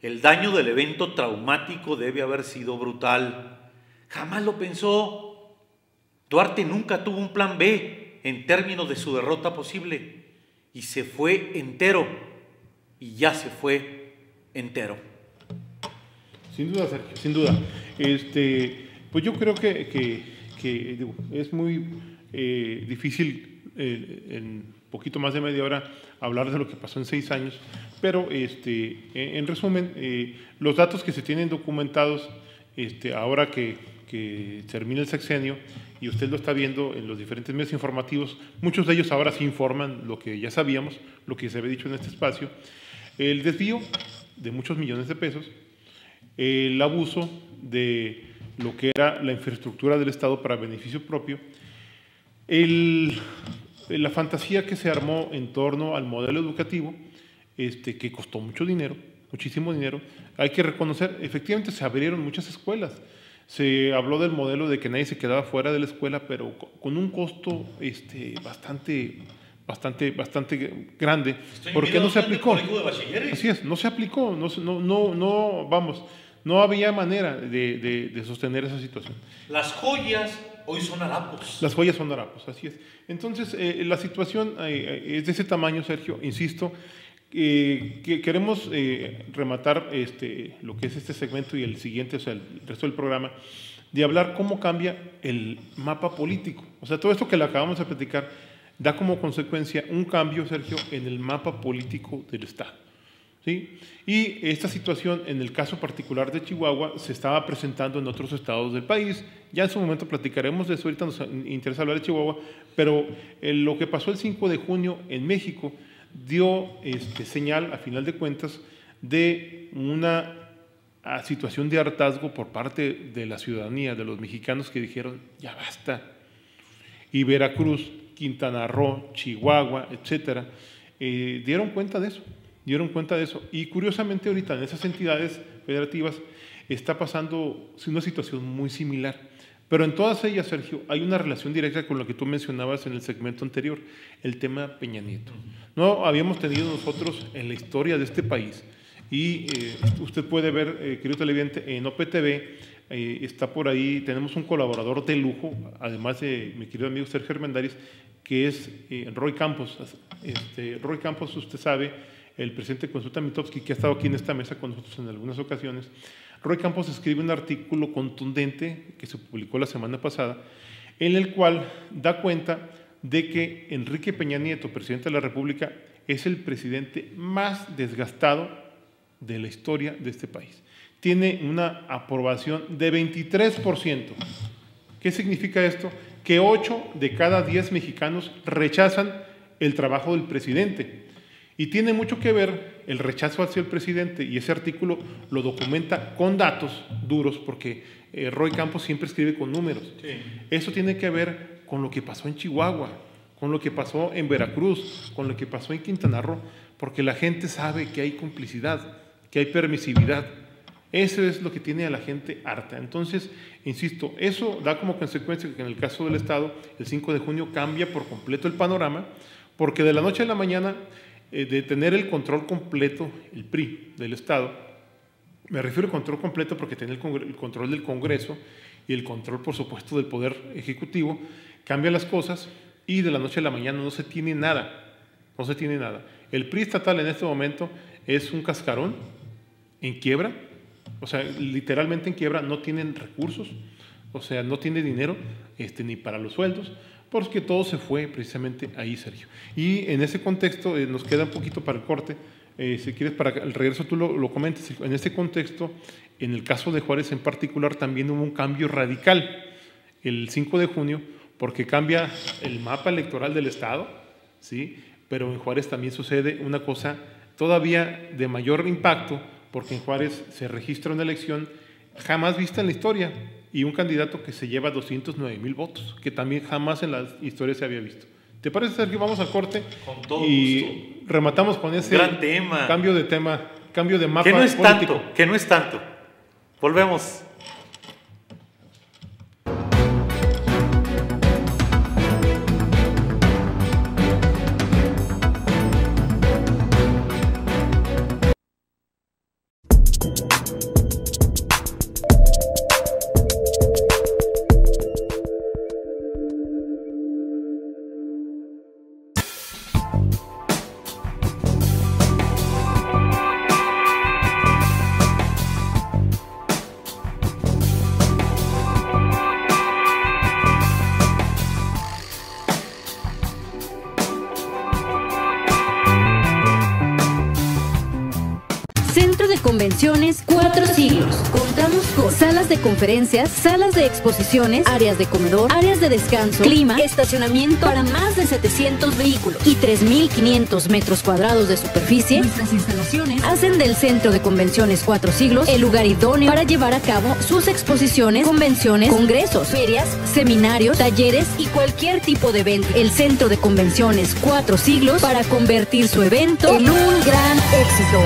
El daño del evento traumático debe haber sido brutal. Jamás lo pensó. Duarte nunca tuvo un plan B en términos de su derrota posible. Y se fue entero. Y ya se fue entero. Sin duda, Sergio, sin duda. Pues yo creo que es muy difícil en poquito más de media hora hablar de lo que pasó en 6 años, pero en resumen, los datos que se tienen documentados ahora que termina el sexenio, y usted lo está viendo en los diferentes medios informativos, muchos de ellos ahora sí informan lo que ya sabíamos, lo que se había dicho en este espacio: el desvío de muchos millones de pesos, el abuso de lo que era la infraestructura del Estado para beneficio propio, la fantasía que se armó en torno al modelo educativo, que costó mucho dinero, muchísimo dinero. Hay que reconocer, efectivamente se abrieron muchas escuelas. Se habló del modelo de que nadie se quedaba fuera de la escuela, pero con un costo bastante grande, porque no se aplicó. Así es, no se aplicó, no había manera de sostener esa situación. Las joyas hoy son harapos. Las joyas son harapos, así es. Entonces, la situación es de ese tamaño, Sergio, insisto, que queremos rematar lo que es este segmento y el siguiente, o sea, el resto del programa, de hablar cómo cambia el mapa político. O sea, todo esto que le acabamos de platicar da como consecuencia un cambio, Sergio, en el mapa político del Estado. ¿Sí? Y esta situación, en el caso particular de Chihuahua, se estaba presentando en otros estados del país. Ya en su momento platicaremos de eso, ahorita nos interesa hablar de Chihuahua, pero lo que pasó el 5 de junio en México dio señal, a final de cuentas, de una situación de hartazgo por parte de la ciudadanía, de los mexicanos, que dijeron, ya basta. Y Veracruz, Quintana Roo, Chihuahua, etcétera, dieron cuenta de eso. Y curiosamente ahorita en esas entidades federativas está pasando una situación muy similar. Pero en todas ellas, Sergio, hay una relación directa con lo que tú mencionabas en el segmento anterior, el tema Peña Nieto. No habíamos tenido nosotros en la historia de este país, y usted puede ver, querido televidente, en OPTV, está por ahí, tenemos un colaborador de lujo, además de mi querido amigo Sergio Armendáriz, que es Roy Campos. Roy Campos, usted sabe, el presidente de Consulta Mitofsky, que ha estado aquí en esta mesa con nosotros en algunas ocasiones. Roy Campos escribe un artículo contundente que se publicó la semana pasada, en el cual da cuenta de que Enrique Peña Nieto, presidente de la República, es el presidente más desgastado de la historia de este país. Tiene una aprobación de 23%. ¿Qué significa esto? Que 8 de cada 10 mexicanos rechazan el trabajo del presidente. Y tiene mucho que ver el rechazo hacia el presidente, y ese artículo lo documenta con datos duros, porque Roy Campos siempre escribe con números. Sí. Eso tiene que ver con lo que pasó en Chihuahua, con lo que pasó en Veracruz, con lo que pasó en Quintana Roo, porque la gente sabe que hay complicidad, que hay permisividad. Eso es lo que tiene a la gente harta. Entonces, insisto, eso da como consecuencia que en el caso del Estado, el 5 de junio cambia por completo el panorama, porque de la noche a la mañana, de tener el control completo, el PRI del Estado, me refiero al control completo porque tiene el control del Congreso y el control, por supuesto, del Poder Ejecutivo, cambia las cosas y de la noche a la mañana no se tiene nada, no se tiene nada. El PRI estatal en este momento es un cascarón en quiebra, o sea, literalmente en quiebra, no tienen recursos, o sea, no tiene dinero ni para los sueldos, porque todo se fue precisamente ahí, Sergio. Y en ese contexto, nos queda un poquito para el corte, si quieres para el regreso tú lo comentes. En este contexto, en el caso de Juárez en particular, también hubo un cambio radical el 5 de junio, porque cambia el mapa electoral del Estado, ¿sí? Pero en Juárez también sucede una cosa todavía de mayor impacto, porque en Juárez se registra una elección jamás vista en la historia, y un candidato que se lleva 209,000 votos, que también jamás en la historia se había visto. ¿Te parece, Sergio? Vamos al corte. Con todo y gusto. Rematamos con ese gran tema. Cambio de mapa que no es político. Tanto, que no es tanto. Volvemos. Convenciones 4 siglos. Contamos con salas de conferencias, salas de exposiciones, áreas de comedor, áreas de descanso, clima, estacionamiento para más de 700 vehículos y 3,500 metros cuadrados de superficie. Nuestras instalaciones hacen del Centro de Convenciones 4 siglos el lugar idóneo para llevar a cabo sus exposiciones, convenciones, congresos, ferias, seminarios, talleres y cualquier tipo de evento. El Centro de Convenciones 4 siglos para convertir su evento en un gran éxito.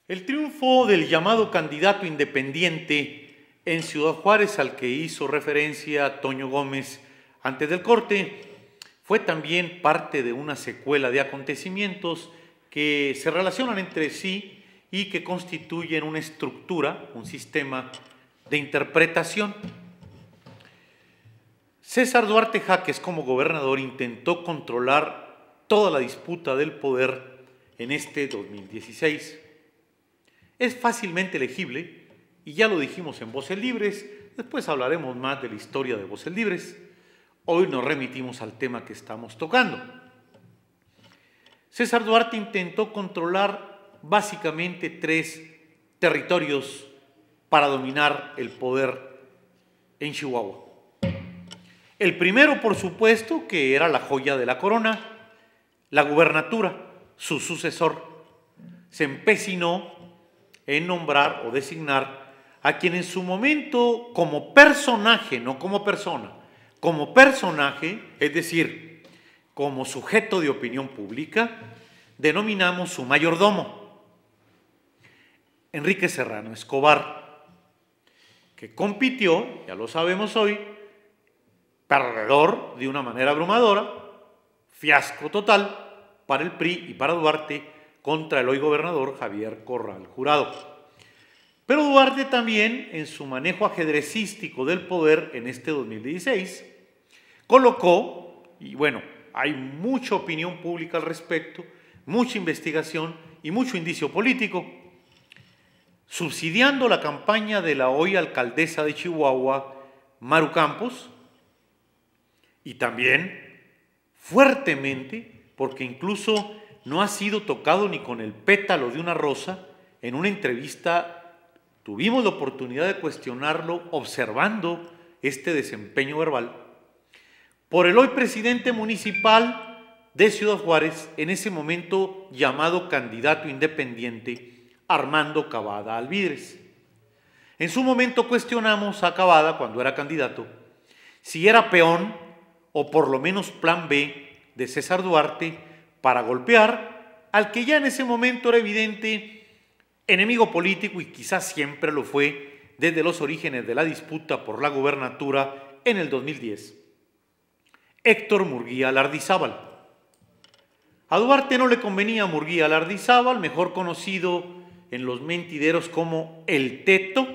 El triunfo del llamado candidato independiente en Ciudad Juárez, al que hizo referencia Toño Gómez antes del corte, fue también parte de una secuela de acontecimientos que se relacionan entre sí y que constituyen una estructura, un sistema de interpretación. César Duarte Jáquez, como gobernador, intentó controlar toda la disputa del poder en este 2016. Es fácilmente legible, y ya lo dijimos en Voces Libres, después hablaremos más de la historia de Voces Libres. Hoy nos remitimos al tema que estamos tocando. César Duarte intentó controlar básicamente 3 territorios para dominar el poder en Chihuahua. El primero, por supuesto, que era la joya de la corona, la gubernatura, su sucesor. Se empecinó en nombrar o designar a quien en su momento, como personaje, no como persona, como personaje, es decir, como sujeto de opinión pública, denominamos su mayordomo, Enrique Serrano Escobar, que compitió, ya lo sabemos hoy, perdedor de una manera abrumadora, fiasco total para el PRI y para Duarte contra el hoy gobernador Javier Corral Jurado. Pero Duarte también, en su manejo ajedrecístico del poder en este 2016, colocó, y bueno, hay mucha opinión pública al respecto, mucha investigación y mucho indicio político, subsidiando la campaña de la hoy alcaldesa de Chihuahua, Maru Campos, y también fuertemente, porque incluso no ha sido tocado ni con el pétalo de una rosa. En una entrevista tuvimos la oportunidad de cuestionarlo observando este desempeño verbal por el hoy presidente municipal de Ciudad Juárez, en ese momento llamado candidato independiente Armando Cavada Alvidrez. En su momento cuestionamos a Cavada, cuando era candidato, si era peón o por lo menos plan B de César Duarte para golpear al que ya en ese momento era evidente enemigo político, y quizás siempre lo fue desde los orígenes de la disputa por la gubernatura en el 2010. Héctor Murguía Lardizábal. A Duarte no le convenía Murguía Lardizábal, mejor conocido en los mentideros como el Teto.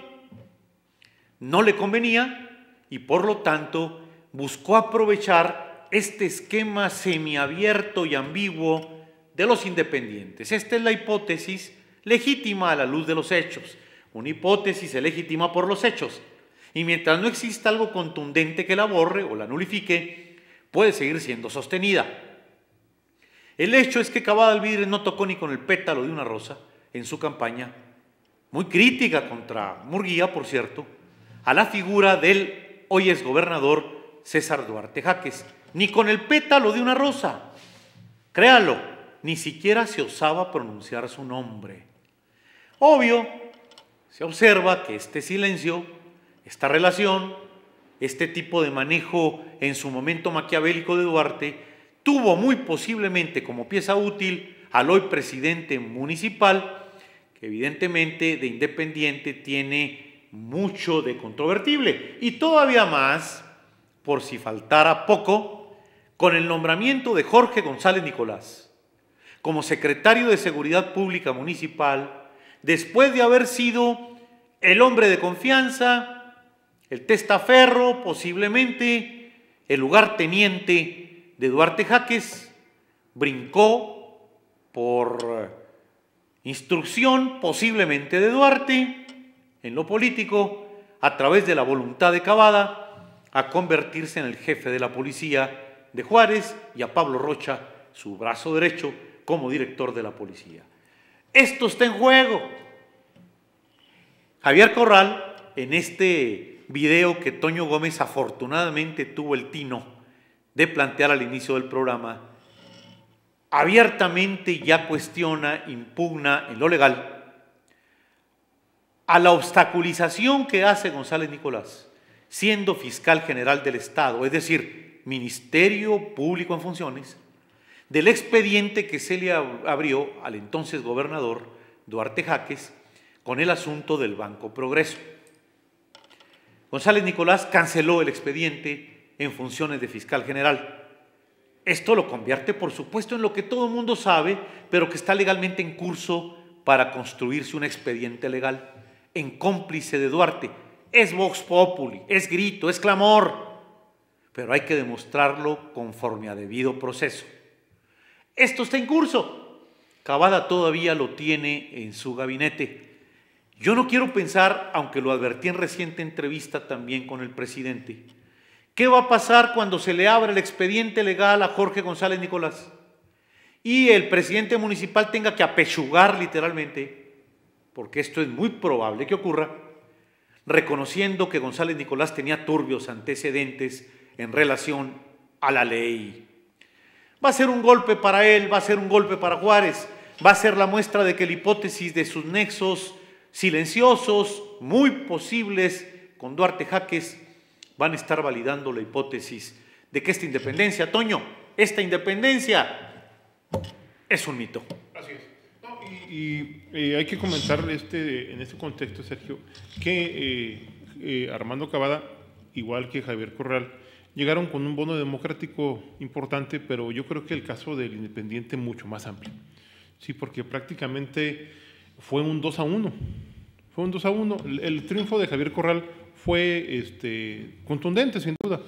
No le convenía y por lo tanto buscó aprovechar este esquema semiabierto y ambiguo de los independientes. Esta es la hipótesis legítima a la luz de los hechos. Una hipótesis se legitima por los hechos, y mientras no exista algo contundente que la borre o la nulifique, puede seguir siendo sostenida. El hecho es que Cavada Alvidrez no tocó ni con el pétalo de una rosa en su campaña, muy crítica contra Murguía, por cierto, a la figura del hoy exgobernador César Duarte Jáquez, ni con el pétalo de una rosa. Créalo, ni siquiera se osaba pronunciar su nombre. Obvio, se observa que este silencio, esta relación, este tipo de manejo en su momento maquiavélico de Duarte, tuvo muy posiblemente como pieza útil al hoy presidente municipal, que evidentemente de independiente tiene mucho de controvertible, y todavía más, por si faltara poco, con el nombramiento de Jorge González Nicolás como secretario de Seguridad Pública Municipal, después de haber sido el hombre de confianza, el testaferro, posiblemente el lugarteniente de Duarte Jáquez, brincó por instrucción posiblemente de Duarte en lo político, a través de la voluntad de Cavada, a convertirse en el jefe de la policía de Juárez, y a Pablo Rocha, su brazo derecho, como director de la policía. Esto está en juego. Javier Corral, en este video que Toño Gómez afortunadamente tuvo el tino de plantear al inicio del programa, abiertamente ya cuestiona, impugna en lo legal a la obstaculización que hace González Nicolás, siendo fiscal general del Estado, es decir, Ministerio Público en funciones, del expediente que se le abrió al entonces gobernador Duarte Jaques con el asunto del Banco Progreso. González Nicolás canceló el expediente en funciones de fiscal general. Esto lo convierte, por supuesto, en lo que todo el mundo sabe, pero que está legalmente en curso para construirse un expediente legal, en cómplice de Duarte. Es vox populi, es grito, es clamor, pero hay que demostrarlo conforme a debido proceso. Esto está en curso. Cavada todavía lo tiene en su gabinete. Yo no quiero pensar, aunque lo advertí en reciente entrevista también con el presidente, ¿qué va a pasar cuando se le abra el expediente legal a Jorge González Nicolás y el presidente municipal tenga que apechugar literalmente, porque esto es muy probable que ocurra, reconociendo que González Nicolás tenía turbios antecedentes en relación a la ley? Va a ser un golpe para él, va a ser un golpe para Juárez, va a ser la muestra de que la hipótesis de sus nexos silenciosos, muy posibles con Duarte Jaques, van a estar validando la hipótesis de que esta independencia, Toño, esta independencia es un mito. Así es. No, y hay que comentar en este contexto, Sergio, que Armando Cavada, igual que Javier Corral, llegaron con un bono democrático importante, pero yo creo que el caso del independiente mucho más amplio. Sí, porque prácticamente fue un 2-1. Fue un 2-1. El triunfo de Javier Corral fue contundente, sin duda,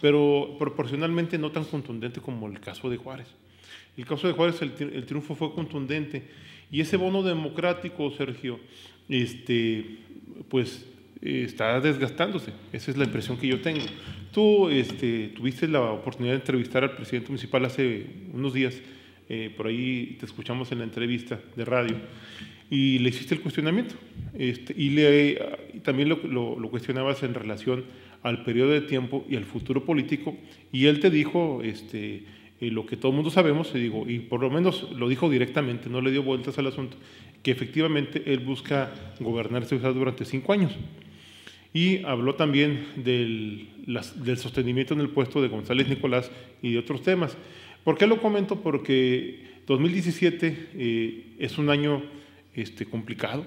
pero proporcionalmente no tan contundente como el caso de Juárez. El caso de Juárez, el triunfo fue contundente. Y ese bono democrático, Sergio, pues está desgastándose. Esa es la impresión que yo tengo. Tú tuviste la oportunidad de entrevistar al presidente municipal hace unos días, por ahí te escuchamos en la entrevista de radio, y le hiciste el cuestionamiento. Y también lo cuestionabas en relación al periodo de tiempo y al futuro político, y él te dijo lo que todo el mundo sabemos, y por lo menos lo dijo directamente, no le dio vueltas al asunto, que efectivamente él busca gobernar esta ciudad durante 5 años. Y habló también del sostenimiento en el puesto de González Nicolás y de otros temas. ¿Por qué lo comento? Porque 2017 es un año complicado.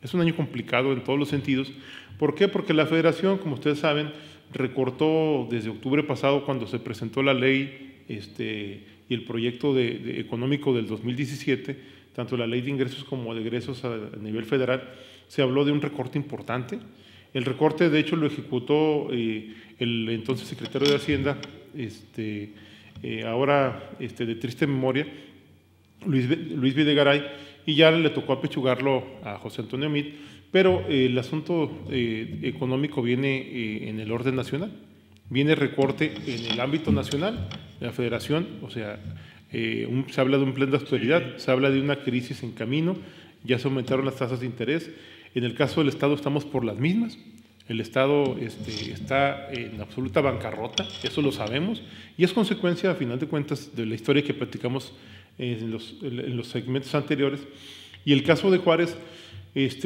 Es un año complicado en todos los sentidos. ¿Por qué? Porque la Federación, como ustedes saben, recortó desde octubre pasado, cuando se presentó la ley y el proyecto económico del 2017, tanto la ley de ingresos como de egresos a nivel federal, se habló de un recorte importante. El recorte, de hecho, lo ejecutó el entonces secretario de Hacienda, ahora de triste memoria, Luis Videgaray, y ya le tocó apechugarlo a José Antonio Meade, pero el asunto económico viene en el orden nacional. Viene recorte en el ámbito nacional, de la Federación, o sea, se habla de un plan de austeridad, se habla de una crisis en camino, ya se aumentaron las tasas de interés. En el caso del Estado estamos por las mismas. El Estado está en absoluta bancarrota, eso lo sabemos, y es consecuencia, a final de cuentas, de la historia que platicamos en los segmentos anteriores. Y el caso de Juárez,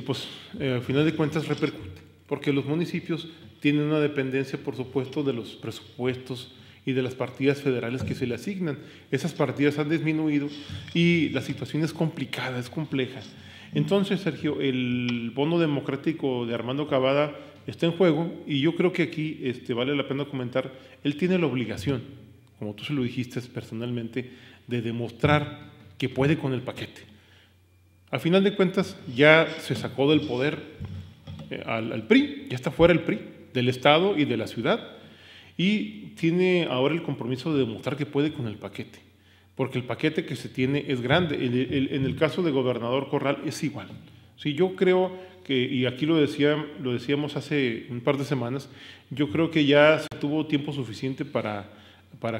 pues, a final de cuentas repercute, porque los municipios tienen una dependencia, por supuesto, de los presupuestos y de las partidas federales que se le asignan. Esas partidas han disminuido y la situación es complicada, es compleja. Entonces, Sergio, el bono democrático de Armando Cavada está en juego, y yo creo que aquí vale la pena comentar, él tiene la obligación, como tú se lo dijiste personalmente, de demostrar que puede con el paquete. Al final de cuentas, ya se sacó del poder al PRI, ya está fuera el PRI, del Estado y de la ciudad, y tiene ahora el compromiso de demostrar que puede con el paquete, porque el paquete que se tiene es grande. En el caso de Gobernador Corral es igual. Sí, yo creo que, y aquí lo decíamos hace un par de semanas, yo creo que ya se tuvo tiempo suficiente para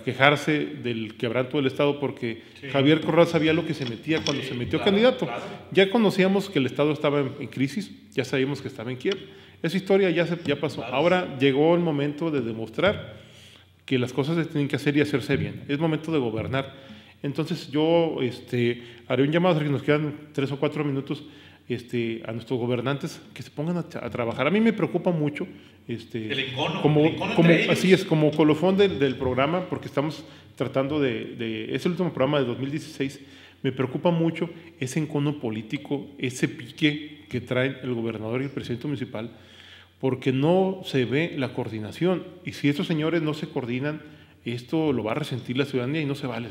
quejarse del quebranto del Estado, porque sí, Javier Corral sabía lo que se metía cuando se metió candidato. Claro. Ya conocíamos que el Estado estaba en crisis, ya sabíamos que estaba en quiebra. Esa historia ya pasó. Claro. Ahora llegó el momento de demostrar que las cosas se tienen que hacer y hacerse bien. Es momento de gobernar. Entonces yo haré un llamado, que nos quedan 3 o 4 minutos, a nuestros gobernantes que se pongan a trabajar. A mí me preocupa mucho el encono, como, entre ellos. así es, como colofón del programa, porque estamos tratando es el último programa de 2016. Me preocupa mucho ese encono político, ese pique que traen el gobernador y el presidente municipal, porque no se ve la coordinación. Y si estos señores no se coordinan, esto lo va a resentir la ciudadanía y no se vale.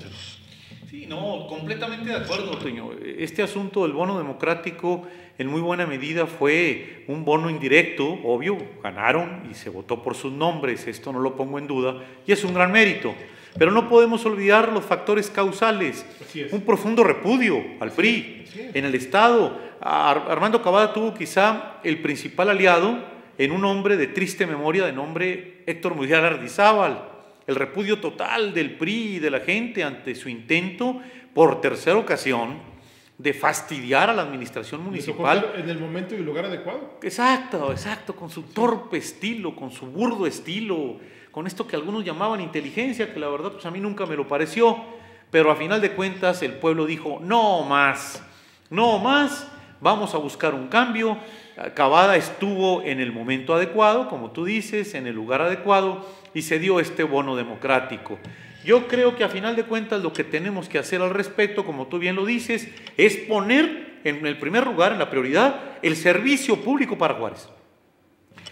Sí, no, completamente de acuerdo, Toño. Este asunto del bono democrático en muy buena medida fue un bono indirecto, obvio, ganaron y se votó por sus nombres, esto no lo pongo en duda, y es un gran mérito. Pero no podemos olvidar los factores causales. Un profundo repudio al PRI en el Estado. Armando Cavada tuvo quizá el principal aliado en un hombre de triste memoria de nombre Héctor Mujica Lardizábal. El repudio total del PRI y de la gente ante su intento, por tercera ocasión, de fastidiar a la administración municipal. En el momento y el lugar adecuado. Exacto, con su torpe estilo, con su burdo estilo, con esto que algunos llamaban inteligencia, que la verdad pues a mí nunca me lo pareció, pero a final de cuentas el pueblo dijo, no más, vamos a buscar un cambio. Cavada estuvo en el momento adecuado, como tú dices, en el lugar adecuado, y se dio este bono democrático. Yo creo que a final de cuentas lo que tenemos que hacer al respecto, como tú bien lo dices, es poner en el primer lugar, en la prioridad, el servicio público para Juárez.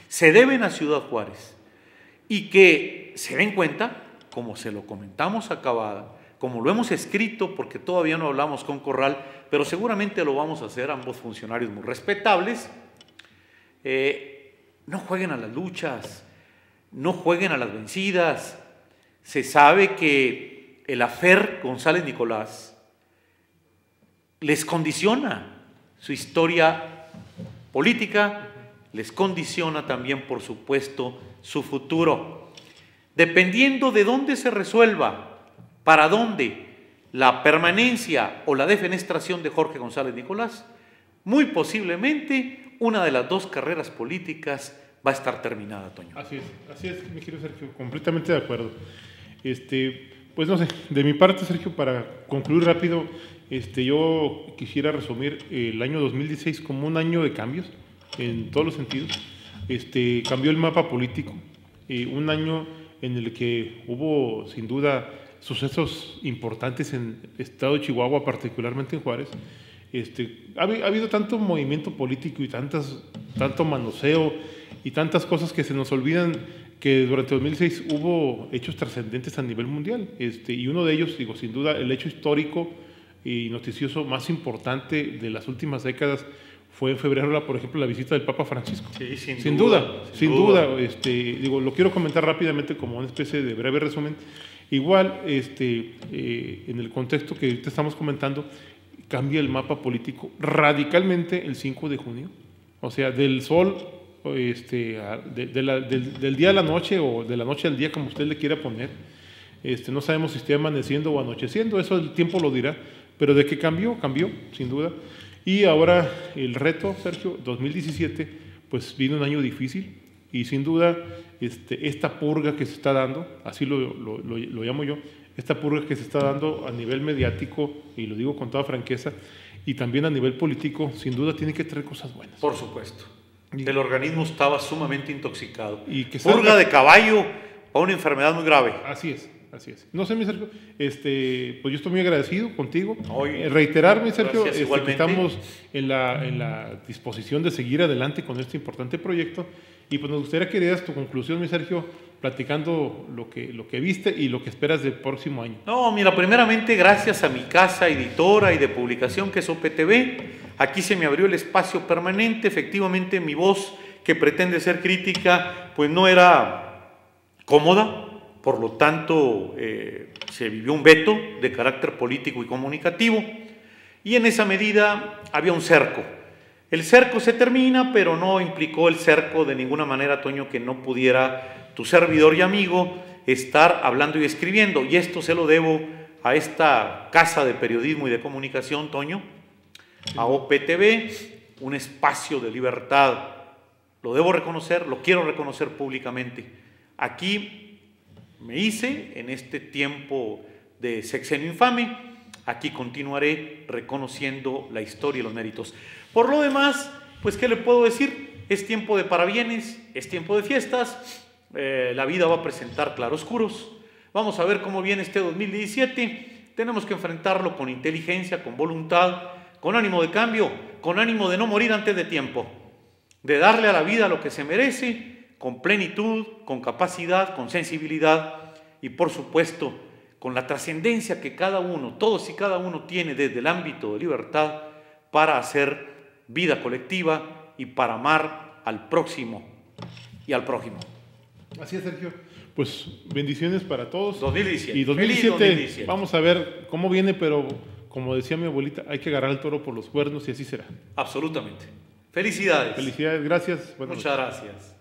Se deben a Ciudad Juárez. Y que se den cuenta, como se lo comentamos a Cavada, como lo hemos escrito, porque todavía no hablamos con Corral, pero seguramente lo vamos a hacer, ambos funcionarios muy respetables, no jueguen a las luchas, no jueguen a las vencidas. Se sabe que el afer González Nicolás les condiciona su historia política, les condiciona también, por supuesto, su futuro. Dependiendo de dónde se resuelva, para dónde la permanencia o la defenestración de Jorge González Nicolás, muy posiblemente una de las dos carreras políticas va a estar terminada, Toño. Así es, mi querido Sergio, completamente de acuerdo. Pues no sé, de mi parte, Sergio, para concluir rápido, yo quisiera resumir el año 2016 como un año de cambios en todos los sentidos. Cambió el mapa político, un año en el que hubo sin duda sucesos importantes en el estado de Chihuahua, particularmente en Juárez. Ha habido tanto movimiento político y tanto manoseo y tantas cosas que se nos olvidan, que durante 2006 hubo hechos trascendentes a nivel mundial, y uno de ellos, digo, sin duda, el hecho histórico y noticioso más importante de las últimas décadas fue en febrero, por ejemplo, la visita del Papa Francisco. Sí, sin duda. Digo, lo quiero comentar rápidamente como una especie de breve resumen. Igual, en el contexto que ahorita estamos comentando, cambia el mapa político radicalmente el 5 de junio. O sea, del sol, del día a la noche o de la noche al día, como usted le quiera poner. No sabemos si esté amaneciendo o anocheciendo, eso el tiempo lo dirá, pero de qué cambió, sin duda. Y ahora el reto, Sergio, 2017, pues vino un año difícil y sin duda esta purga que se está dando, así lo llamo yo, esta purga que se está dando a nivel mediático, y lo digo con toda franqueza, y también a nivel político, sin duda tiene que traer cosas buenas. Por supuesto. El organismo estaba sumamente intoxicado. Y que purga de caballo para una enfermedad muy grave. Así es. No sé, mi Sergio, pues yo estoy muy agradecido contigo. Oye, reiterar, mi Sergio, que estamos en la disposición de seguir adelante con este importante proyecto, y pues nos gustaría que dieras tu conclusión, mi Sergio, platicando lo que viste y lo que esperas del próximo año. No, mira, primeramente gracias a mi casa editora y de publicación que es OPTV, aquí se me abrió el espacio permanente. Efectivamente mi voz, que pretende ser crítica, pues no era cómoda. Por lo tanto, se vivió un veto de carácter político y comunicativo, y en esa medida había un cerco. El cerco se termina, pero no implicó el cerco de ninguna manera, Toño, que no pudiera tu servidor y amigo estar hablando y escribiendo, y esto se lo debo a esta casa de periodismo y de comunicación, Toño, a OPTV, un espacio de libertad. Lo debo reconocer, lo quiero reconocer públicamente. Aquí me hice en este tiempo de sexenio infame. Aquí continuaré reconociendo la historia y los méritos. Por lo demás, pues, ¿qué le puedo decir? Es tiempo de parabienes, es tiempo de fiestas, la vida va a presentar claroscuros. Vamos a ver cómo viene este 2017. Tenemos que enfrentarlo con inteligencia, con voluntad, con ánimo de cambio, con ánimo de no morir antes de tiempo, de darle a la vida lo que se merece, con plenitud, con capacidad, con sensibilidad y, por supuesto, con la trascendencia que cada uno, todos y cada uno tiene desde el ámbito de libertad para hacer vida colectiva y para amar al próximo y al prójimo. Así es, Sergio. Pues bendiciones para todos. 2017. Y 2017, Feliz 2017. Vamos a ver cómo viene, pero como decía mi abuelita, hay que agarrar el toro por los cuernos y así será. Absolutamente. Felicidades. Felicidades, gracias. Muchas gracias.